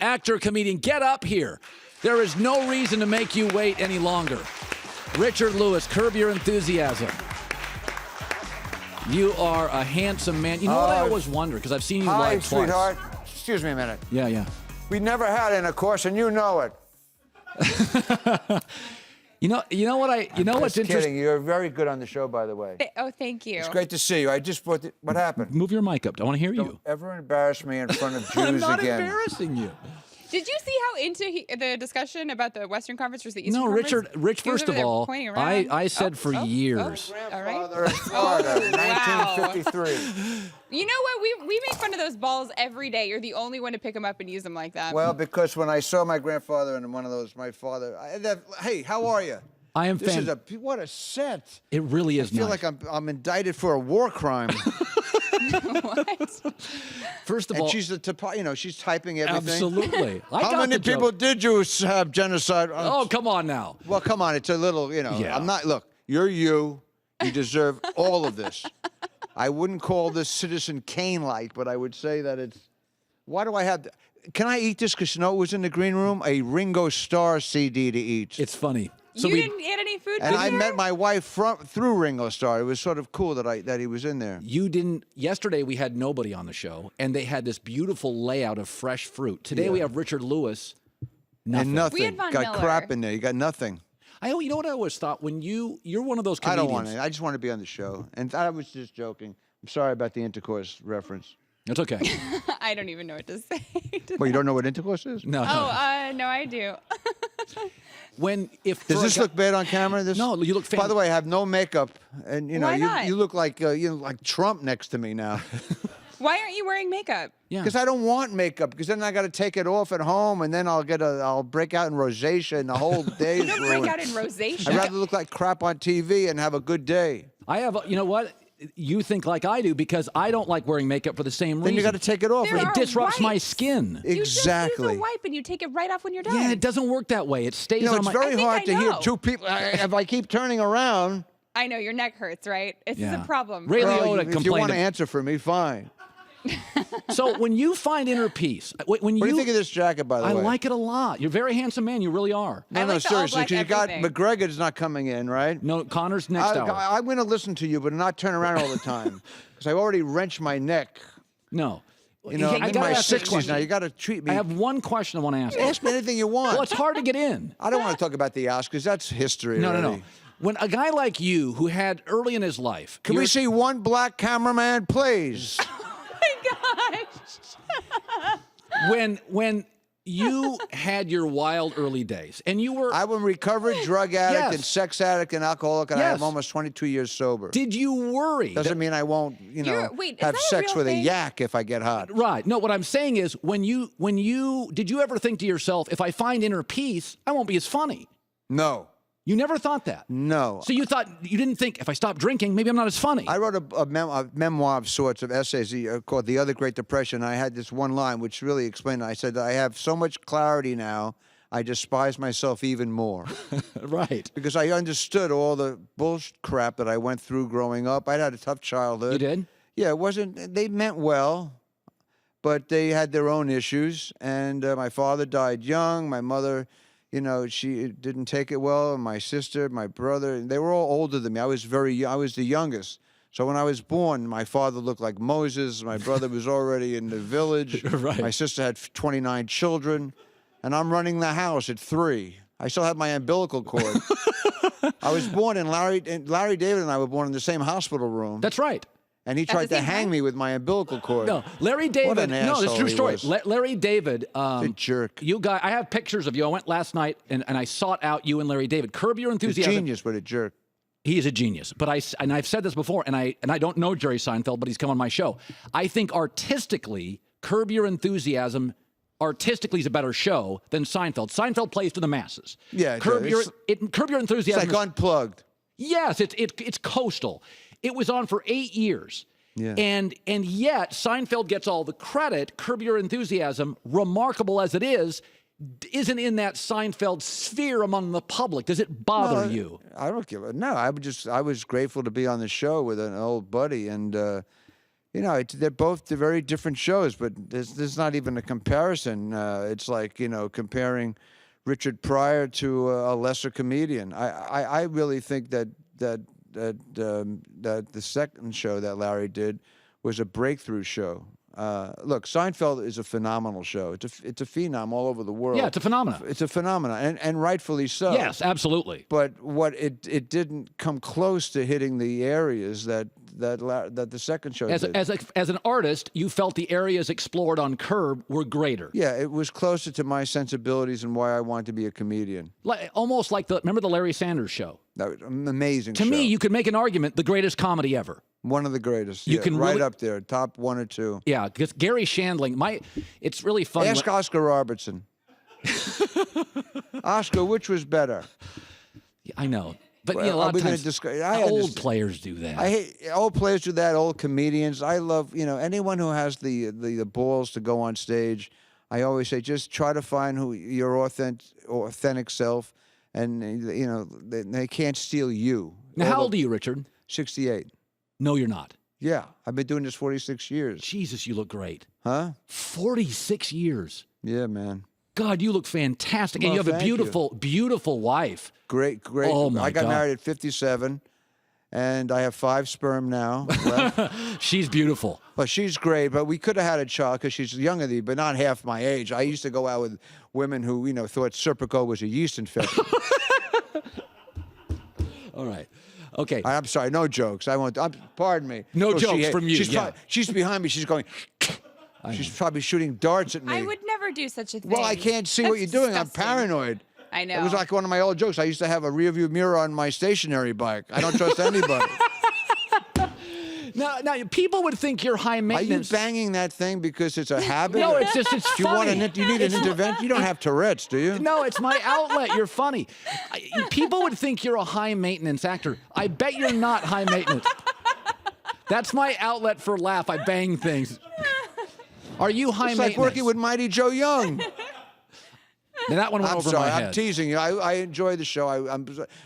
actor, comedian. Get up here. There is no reason to make you wait any longer. Richard Lewis, Curb Your Enthusiasm. You are a handsome man. You know what I always wonder, because I've seen you live twice. Hi, sweetheart. Excuse me a minute. Yeah. We never had intercourse, and you know it. You know what's interesting? Kidding. You're very good on the show, by the way. Oh, thank you. It's great to see you. I just brought what happened? Move your mic up. I want to hear you. Don't ever embarrass me in front of Jews again. I'm not embarrassing you. Did you see how into the discussion about the Western Conference versus the Eastern No, Conference? Rich. First of all, I said for years. All right. Grandfather in Florida, 1953. You know what? We make fun of those balls every day. You're the only one to pick them up and use them like that. Well, because when I saw my grandfather and one of those, my father, hey, how are you? I am. What a set. It really is. I feel nice. like I'm indicted for a war crime. What? First of all, she's she's typing everything. Absolutely. How many people did you have genocide? Oh, come on now. Well, come on. It's a little, Yeah. I'm not. Look, you're you. You deserve all of this. I wouldn't call this Citizen Kane-like, but I would say that it's. Why do I have? Can I eat this? Because you know what was in the green room? A Ringo Starr CD to eat. It's funny. So you didn't get any food. And I there? met my wife through Ringo Starr. It was sort of cool that he was in there. You didn't. Yesterday we had nobody on the show, and they had this beautiful layout of fresh fruit. Today we have Richard Lewis. Nothing. And nothing. We had Von got Miller. crap in there. You got nothing. You know what I always thought when you're one of those I comedians. don't want it. I just want to be on the show. And I was just joking. I'm sorry about the intercourse reference. It's okay. I don't even know what to say. Well, you don't know what intercourse is? No. Oh, no, I do. Does this look bad on camera? No, you look. By the way, I have no makeup, and Why not? you look like like Trump next to me now. Why aren't you wearing makeup? Yeah. Because I don't want makeup. Because then I got to take it off at home, and then I'll break out in rosacea, and the whole day is You don't ruined. break out in rosacea. I'd rather look like crap on TV and have a good day. I have. You know what? You think like I do because I don't like wearing makeup for the same reason. Then you got to take it off. There It are disrupts my wipes. skin. You just use Exactly. a wipe and you take it right off when you're done. Yeah, it doesn't work that way. It stays on It's my. very hard I to hear know. two people. If I keep turning around. I know, your neck hurts, right? It's a problem. Ray Well, Liotta if you complained. want to answer for me, fine. So when you find inner peace, when What do you think of this jacket, by the I way? like it a lot. You're a very handsome man. You really are. No, I no, like the all seriously. black 'Cause you got everything. McGregor's not coming in, right? No, Connor's next hour. I'm going to listen to you, but not turn around all the time. Because I already wrenched my neck. No. You know, Hey, I'm I in gotta my ask this 60s question. now. You got to treat me. I have one question I want to ask. Ask me anything you want. Well, it's hard to get in. I don't want to talk about the Oscars. That's history. No. already. When a guy like you, who had early in his life, Can we see one black cameraman, please? Oh my gosh. when you had your wild early days, and you were, I'm a recovered drug addict Yes. and sex addict and alcoholic, and Yes. I'm almost 22 years sober. did you worry? Doesn't mean I won't, Wait, is have that a sex real with thing? a yak if I get hot. Right. No, what I'm saying is did you ever think to yourself, if I find inner peace, I won't be as funny? No. You never thought that? No. So you didn't think, if I stop drinking, maybe I'm not as funny? I wrote a memoir of sorts of essays called The Other Great Depression. I had this one line which really explained it. I said, I have so much clarity now, I despise myself even more. Right. Because I understood all the bullshit crap that I went through growing up. I'd had a tough childhood. You did? Yeah, it wasn't, they meant well, but they had their own issues. And my father died young. My mother, she didn't take it well. And my sister, my brother, they were all older than me. I was very young. I was the youngest. So when I was born, my father looked like Moses. My brother was already in the village. Right. My sister had 29 children. And I'm running the house at 3. I still have my umbilical cord. I was born in Larry David and I were born in the same hospital room. That's right. And he tried to hang me with my umbilical cord. No, Larry David. What an No, it's a true asshole he story. was. Larry David. A jerk. You guys, I have pictures of you. I went last night and I sought out you and Larry David. Curb Your He's a Enthusiasm. genius, but a jerk. He is a genius. But I've said this before, and I don't know Jerry Seinfeld, but he's come on my show. I think artistically, Curb Your Enthusiasm artistically is a better show than Seinfeld. Seinfeld plays to the masses. Yeah, Curb Your Enthusiasm. It's like Unplugged. Yes, it's coastal. It was on for 8 years. Yeah. And yet Seinfeld gets all the credit. Curb Your Enthusiasm, remarkable as it is, isn't in that Seinfeld sphere among the public. Does it bother you? I don't give a no. I was grateful to be on the show with an old buddy, and they're very different shows, but there's not even a comparison. It's like, comparing Richard Pryor to a lesser comedian. I really think that the second show that Larry did was a breakthrough show. Look, Seinfeld is a phenomenal show. It's a phenom all over the world. Yeah, it's a phenomenon. It's a phenomenon, and rightfully so. Yes, absolutely. But what it didn't come close to hitting the areas that the second show did. As an artist, you felt the areas explored on Curb were greater. Yeah, it was closer to my sensibilities and why I wanted to be a comedian. Almost like remember the Larry Sanders Show? That was an amazing To show. me, you could make an argument, the greatest comedy ever. One of the greatest. You can right really, up there, top 1 or 2. Yeah, because Gary Shandling, it's really fun. Ask Oscar Robertson. Oscar, which was better? I know. But Well, a lot are we of gonna times, old players do that. I hate old players do that. Old comedians. I love anyone who has the balls to go on stage. I always say just try to find who your authentic self, and they can't steal you. Now, how old are you, Richard? 68. No, you're not. Yeah, I've been doing this 46 years. Jesus, you look great. Huh? 46 years. Yeah, man. God, you look fantastic, and Well, you have a thank you. beautiful wife. Great. Oh my I got God. married at 57, and I have 5 sperm now left. She's beautiful. Well, she's great, but we could have had a child because she's younger than me, but not half my age. I used to go out with women who, thought Serpico was a yeast infection. All right. Okay. I'm sorry, no jokes. Pardon me. No Oh, jokes from you, yeah. She's behind me. She's going. She's probably shooting darts at me. I would never do such a thing. Well, I can't see what you're That's doing. disgusting. I'm paranoid. I know. It was like one of my old jokes. I used to have a rearview mirror on my stationary bike. I don't trust anybody. Now, people would think you're high Are you maintenance. banging that thing because it's a habit? No, it's Do you funny. you need an intervention? You don't have Tourette's, do you? No, it's my outlet. You're funny. People would think you're a high maintenance actor. I bet you're not high maintenance. That's my outlet for laugh. I bang things. Are you high It's maintenance? like working with Mighty Joe Young. Now, that one went I'm over sorry, my head. I'm teasing you. I enjoy the show.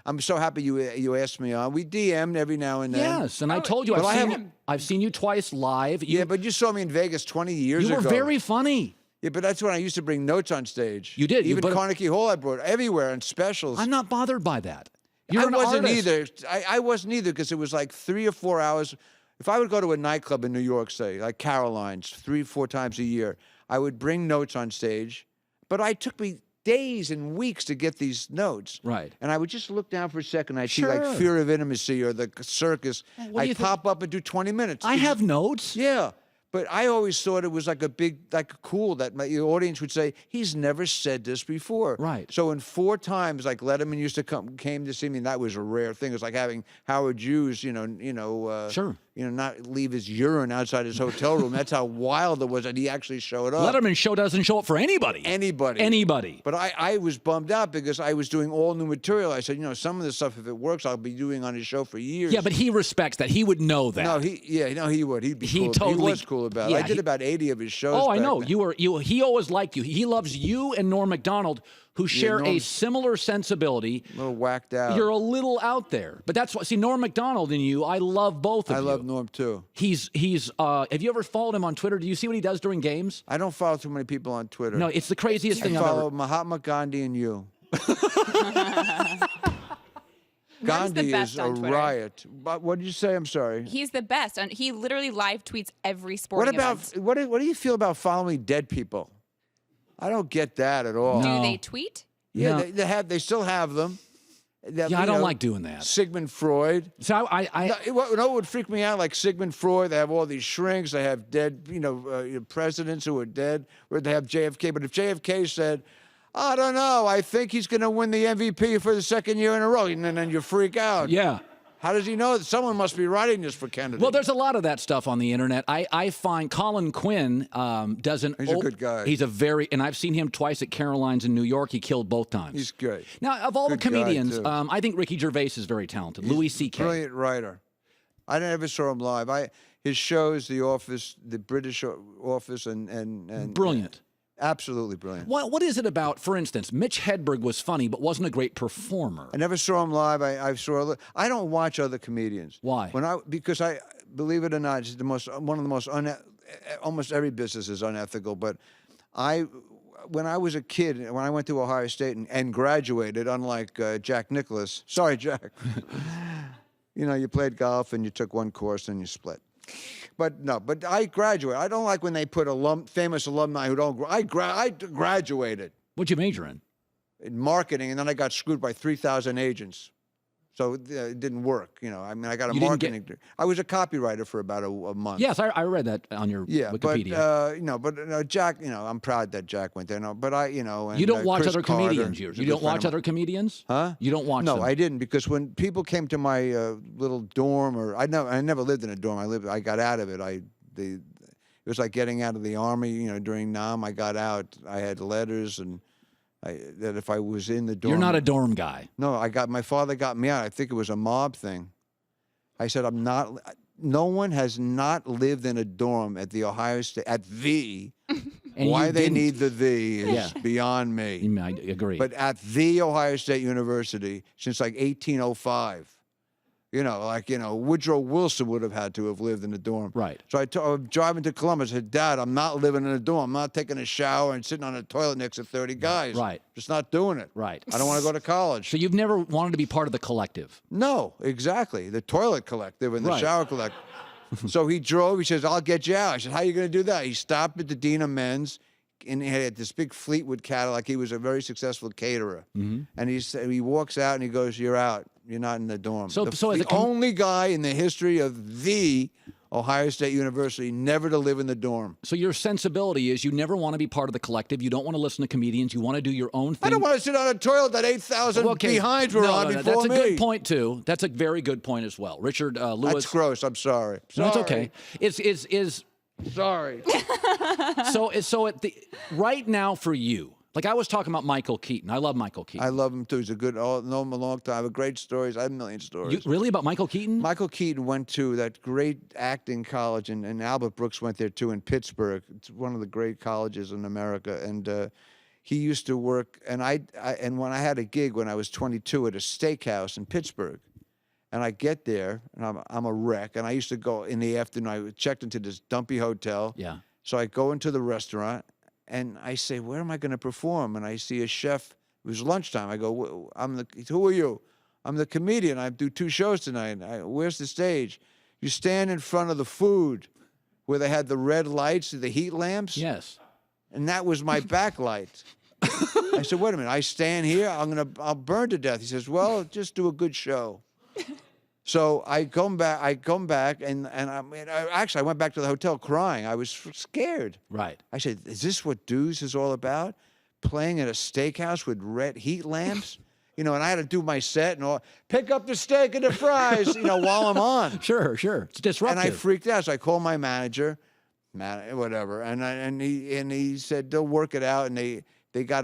I'm so happy you asked me on. We DM'd every now and then. Yes, and I told you Well, I've seen you twice live. Yeah, but you saw me in Vegas 20 years you ago. were very funny. Yeah, but that's when I used to bring notes on stage. You did. Even Carnegie Hall I brought everywhere and specials. I'm not bothered by that. You're I an wasn't artist. either. I wasn't either because it was like 3 or 4 hours. If I would go to a nightclub in New York, say, like Caroline's, 3 or 4 times a year, I would bring notes on stage. But it took me days and weeks to get these notes. Right. And I would just look down for a second. I'd see Sure. like Fear of Intimacy or The Circus. What do you I'd think? pop up and do 20 minutes. I have notes. Yeah. But I always thought it was like a big, like cool that the audience would say, he's never said this before. Right. So in 4 times, like Letterman used to came to see me, and that was a rare thing. It was like having Howard Hughes, Sure. Not leave his urine outside his hotel room. That's how wild it was that he actually showed up. Letterman's show doesn't show up for anybody. Anybody. But I was bummed out because I was doing all new material. I said, some of the stuff, if it works, I'll be doing on his show for years. Yeah, but he respects that. He would know that. No, he would. He'd be He cool. totally- He was cool about it. yeah, I did about 80 of his shows. Oh, I back know. then. He always liked you. He loves you and Norm Macdonald, who share a Norm's similar sensibility. A little whacked out. You're a little out there. But that's what, see, Norm Macdonald and you, I love both of you. I love Norm too. He's have you ever followed him on Twitter? Do you see what he does during games? I don't follow too many people on Twitter. No, it's the craziest I thing I've follow ever. Mahatma Gandhi and you. Norm's the Gandhi best is a on Twitter. riot. But what did you say? I'm sorry. He's the best. And he literally live tweets every What sporting about event. what do you feel about following dead people? I don't get that at all. No. Do they tweet? Yeah, No. they still have them. Yeah, I don't like doing that. Sigmund Freud. So I What would freak me out, like Sigmund Freud, they have all these shrinks, they have dead, presidents who are dead, or they have JFK. But if JFK said, I don't know, I think he's going to win the MVP for the 2nd year in a row, and then you freak out. yeah. How does he know? Someone must be writing this for Kennedy. Well, there's a lot of that stuff on the internet. I find Colin Quinn doesn't. He's a good guy. He's and I've seen him twice at Caroline's in New York. He killed both times. He's good. Now, of all the Good guy, comedians, too. I think Ricky Gervais is very talented. Louis C.K. Brilliant writer. I never saw him live. His shows, The Office, The British Office, and Brilliant. Absolutely brilliant. What is it about, for instance, Mitch Hedberg was funny but wasn't a great performer. I never saw him live. I saw. I don't watch other comedians. Why? Because believe it or not, it's one of the most almost every business is unethical. But when I was a kid, when I went to Ohio State and graduated, unlike Jack Nicklaus. Sorry, Jack. You played golf and you took one course and you split. But I graduated. I don't like when they put famous alumni who don't. I graduated What'd you major in? in marketing, and then I got screwed by 3,000 agents. So it didn't work. I got a marketing degree. I was a copywriter for about a month. Yes, I read that on your Wikipedia. But Jack, I'm proud that Jack went there. But and, you don't watch Chris other Carter, comedians. You don't watch other comedians? Huh? You don't watch No, them? I didn't, because when people came to my little dorm, or I never lived in a dorm. I got out of it. It was like getting out of the army. During Nam, I got out. I had letters that if I was in the dorm. You're not a dorm guy. No, my father got me out. I think it was a mob thing. I said, I'm not. No one has not lived in a dorm at the Ohio State, at the. And why you they didn't. need the is beyond me. I agree. But at the Ohio State University since like 1805. Woodrow Wilson would have had to have lived in a dorm. Right. So I'm driving to Columbus. I said, Dad, I'm not living in a dorm. I'm not taking a shower and sitting on a toilet next to 30 guys. Right. Just not doing it. Right. I don't want to go to college. So you've never wanted to be part of the collective? No, exactly. The toilet collective and the Right. shower collective. So he drove. He says, I'll get you out. I said, how are you going to do that? He stopped at the Dean of Men's, and he had this big Fleetwood Cadillac. He was a very successful caterer. Mm-hmm. And he walks out and he goes, you're out. You're not in the dorm. So the as only guy in the history of the Ohio State University never to live in the dorm. So your sensibility is you never want to be part of the collective. You don't want to listen to comedians. You want to do your own thing. I don't want to sit on a toilet that 8,000 behinds were on before that's me. That's a good point, too. That's a very good point as well. Richard Lewis. That's gross. I'm sorry. No, it's okay. Is Sorry. So right now for you, like I was talking about Michael Keaton. I love Michael Keaton. I love him too. He's a good. Know him a long time. I have great stories. I have a million stories. Really about Michael Keaton? Michael Keaton went to that great acting college, and Albert Brooks went there too in Pittsburgh. It's one of the great colleges in America, and he used to work. And and when I had a gig when I was 22 at a steakhouse in Pittsburgh, and I get there and I'm a wreck, and I used to go in the afternoon. I checked into this dumpy hotel. Yeah. So I go into the restaurant. And I say, where am I going to perform? And I see a chef. It was lunchtime. I go, who are you? I'm the comedian. I do 2 shows tonight. Where's the stage? You stand in front of the food where they had the red lights, the heat lamps. Yes. And that was my backlight. I said, wait a minute. I stand here. I'll burn to death. He says, well, just do a good show. So I come back, and I went back to the hotel crying. I was scared. Right. I said, is this what dues is all about? Playing at a steakhouse with red heat lamps? And I had to do my set and all. Pick up the steak and the fries, while I'm on. Sure. It's disruptive. And I freaked out. So I called my manager, whatever, and he said they'll work it out, and they got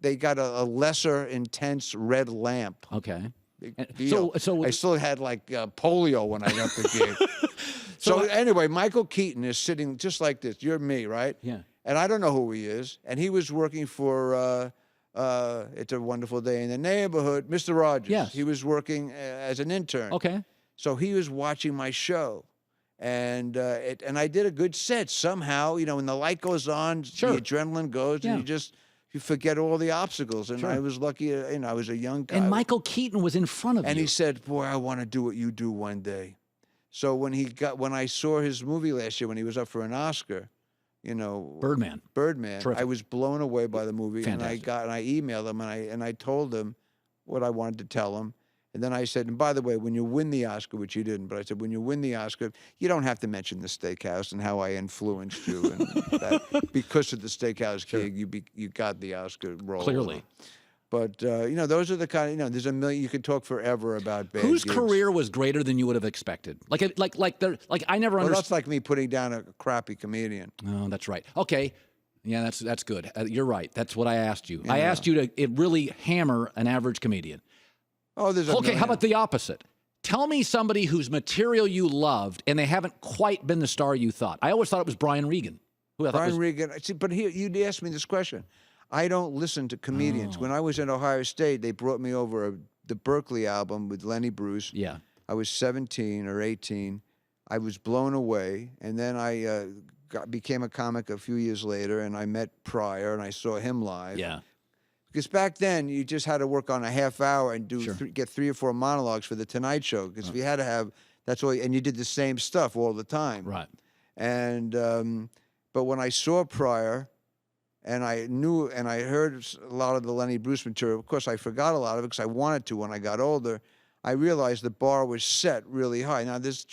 they got a lesser intense red lamp. Okay. So I still had like polio when I got the gig. So anyway, Michael Keaton is sitting just like this. You're me, right? Yeah. And I don't know who he is. And he was working for It's a Wonderful Day in the Neighborhood, Mr. Rogers. Yes. He was working as an intern. Okay. So he was watching my show. And I did a good set somehow. When the light goes on, Sure. the adrenaline goes, and you forget all the obstacles. And Sure. I was lucky, I was a young guy. And Michael Keaton was in front of you. And he said, boy, I want to do what you do one day. So when I saw his movie last year, when he was up for an Oscar, Birdman. Terrific. I was blown away by the movie. Fantastic. And I emailed him and I told him what I wanted to tell him. And then I said, and by the way, when you win the Oscar, which you didn't, but I said, when you win the Oscar, you don't have to mention the steakhouse and how I influenced you. And that because of the steakhouse gig, you got the Oscar role. Clearly. But, those are the kind of, there's a million, you could talk forever about bad Whose gigs. career was greater than you would have expected? Like I never Well, understood. that's like me putting down a crappy comedian. Oh, that's right. Okay. Yeah, that's good. You're right. That's what I asked you. I asked you to really hammer an average comedian. Oh, there's a Okay, million. how about the opposite? Tell me somebody whose material you loved and they haven't quite been the star you thought. I always thought it was Brian Regan. Who I thought Brian was, Regan. See, but here, you'd asked me this question. I don't listen to comedians. When I was in Ohio State, they brought me over the Berkeley album with Lenny Bruce. Yeah. I was 17 or 18. I was blown away. And then I became a comic a few years later, and I met Pryor, and I saw him live. Yeah. Because back then, you just had to work on a half hour and do Sure. get 3 or 4 monologues for the Tonight Show. Because if you had to have, that's all, and you did the same stuff all the time. Right. And but when I saw Pryor, and I knew, and I heard a lot of the Lenny Bruce material. Of course, I forgot a lot of it because I wanted to when I got older. I realized the bar was set really high. Now, there's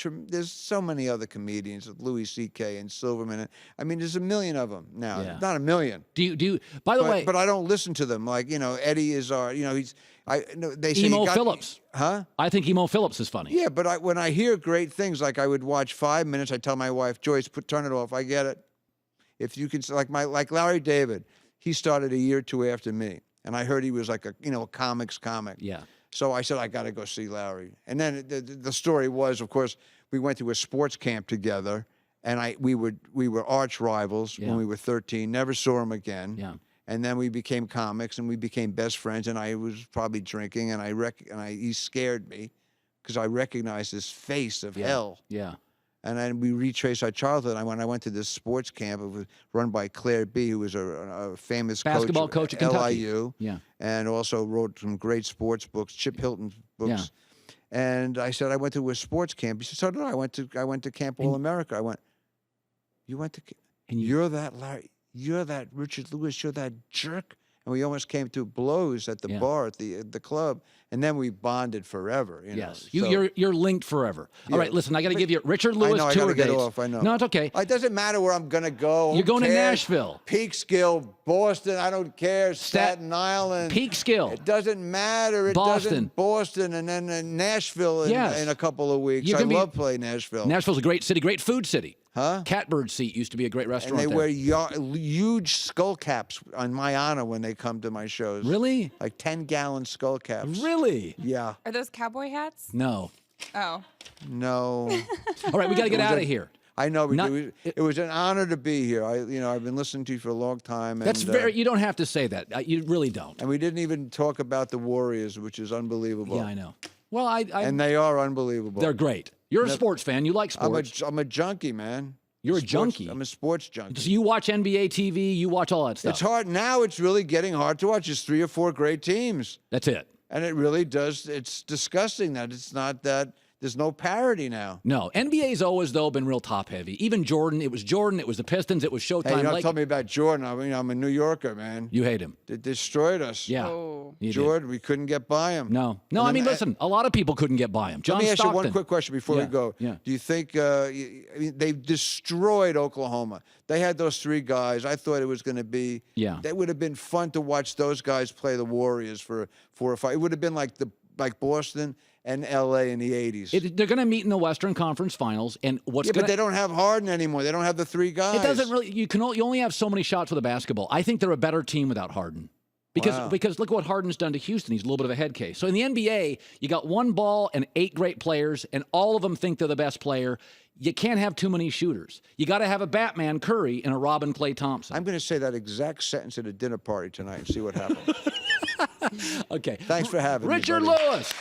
so many other comedians, Louis C.K. and Silverman. I mean, there's a million of them now. Yeah. Not a million. Do you? By the way, But I don't listen to them. Like, Eddie is our, they say Emo Phillips. Huh? I think Emo Phillips is funny. Yeah, but when I hear great things, like I would watch 5 minutes, I tell my wife, Joyce, turn it off. I get it. If you can, like Larry David, he started a year or two after me, and I heard he was like a comics comic. Yeah. So I said, I got to go see Larry. And then the story was, of course, we went to a sports camp together, and we were arch rivals when we were 13. Never saw him again. Yeah. And then we became comics, and we became best friends. And I was probably drinking, and he scared me because I recognized his face of hell. Yeah. And then we retraced our childhood. I went to this sports camp. It was run by Claire B., who was a famous Basketball coach at Kentucky. LIU. Yeah. And also wrote some great sports books, Chip Hilton books. Yeah. And I said, I went to a sports camp. He said, so did I. I went to Camp All America. I went, you went to, and you're that Larry, you're that Richard Lewis, you're that jerk. And we almost came to blows at the bar, at the club. And then we bonded forever. Yes. So, you're linked forever. Yeah. All right, listen, I got to give you Richard Lewis I know, I tour gotta get dates. off, I know. No, it's okay. It doesn't matter where I'm going to go. You're going to cares? Nashville. Peekskill, Boston, I don't care. Staten Island. Peekskill. It doesn't matter. It Boston. doesn't. Boston, and then Nashville in a couple of weeks. I love playing Nashville. Nashville's a great city, great food city. Huh? Catbird Seat used to be a great restaurant. And they there. wear huge skull caps on my honor when they come to my shows. Really? Like 10-gallon skull caps. Really? Yeah. Are those cowboy hats? No. Oh. No. All right, we got to get out of here. I know. It was an honor to be here. I've been listening to you for a long time. That's you don't have to say that. You really don't. And we didn't even talk about the Warriors, which is unbelievable. Yeah, I know. Well, and they are unbelievable. They're great. You're a sports fan. You like sports. I'm a junkie, man. You're a junkie. I'm a sports junkie. So you watch NBA TV. You watch all that stuff. It's hard now. It's really getting hard to watch. There's 3 or 4 great teams. That's it. And it really does. It's disgusting that it's not that. There's no parity now. No. NBA's always, though, been real top-heavy. Even Jordan. It was the Pistons. It was Showtime. Hey, don't tell me about Jordan. I'm a New Yorker, man. You hate him. They destroyed us. Yeah. Oh. Jordan, we couldn't get by him. No. I mean, listen, a lot of people couldn't get by him. John Let me ask Stockton. you one quick question before we go. Yeah. Do you think they've destroyed Oklahoma? They had those 3 guys. I thought it was going to be. Yeah. That would have been fun to watch those guys play the Warriors for 4 or 5. It would have been like Boston and L.A. in the 80s. They're going to meet in the Western Conference Finals, and but they don't have Harden anymore. They don't have the 3 guys. It doesn't really. You only have so many shots with a basketball. I think they're a better team without Harden. Because look what Harden's done to Houston. He's a little bit of a head case. So in the NBA, you got 1 ball and 8 great players, and all of them think they're the best player. You can't have too many shooters. You got to have a Batman Curry and a Robin Klay Thompson. I'm going to say that exact sentence at a dinner party tonight and see what happens. Okay. Thanks for having me, Richard buddy. Lewis.